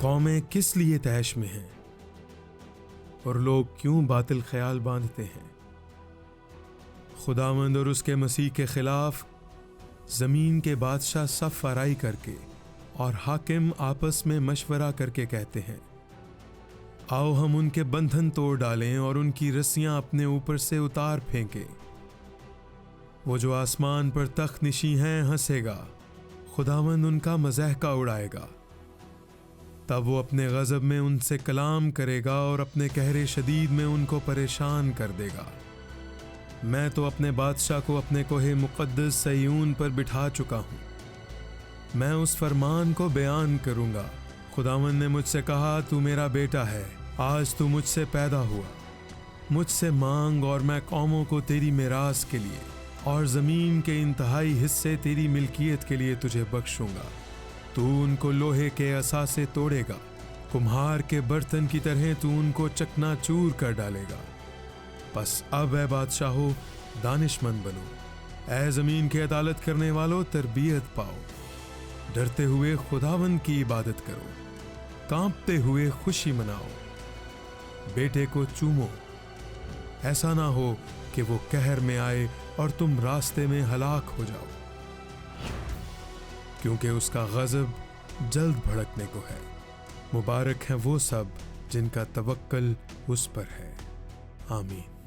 قومیں کس لیے تیش میں ہیں اور لوگ کیوں باطل خیال باندھتے ہیں؟ خداوند اور اس کے مسیح کے خلاف زمین کے بادشاہ صف آرائی کر کے اور حاکم آپس میں مشورہ کر کے کہتے ہیں، آؤ ہم ان کے بندھن توڑ ڈالیں اور ان کی رسیاں اپنے اوپر سے اتار پھینکیں۔ وہ جو آسمان پر تخت نشیں ہیں ہنسے گا، خداوند ان کا مضحکہ اڑائے گا۔ تب وہ اپنے غضب میں ان سے کلام کرے گا اور اپنے قہر شدید میں ان کو پریشان کر دے گا۔ میں تو اپنے بادشاہ کو اپنے کوہ مقدس صیون پر بٹھا چکا ہوں، میں اس فرمان کو بیان کروں گا۔ خداوند نے مجھ سے کہا، تو میرا بیٹا ہے، آج تو مجھ سے پیدا ہوا۔ مجھ سے مانگ اور میں قوموں کو تیری میراث کے لیے اور زمین کے انتہائی حصے تیری ملکیت کے لیے تجھے بخشوں گا۔ تو ان کو لوہے کے عصا سے توڑے گا، کمہار کے برتن کی طرح تو ان کو چکنا چور کر ڈالے گا۔ پس اب اے بادشاہو دانش مند بنو، اے زمین کے عدالت کرنے والو تربیت پاؤ۔ ڈرتے ہوئے خداوند کی عبادت کرو، کانپتے ہوئے خوشی مناؤ۔ بیٹے کو چومو، ایسا نہ ہو کہ وہ قہر میں آئے اور تم راستے میں ہلاک ہو جاؤ، کیونکہ اس کا غضب جلد بھڑکنے کو ہے۔ مبارک ہیں وہ سب جن کا توکل اس پر ہے۔ آمین۔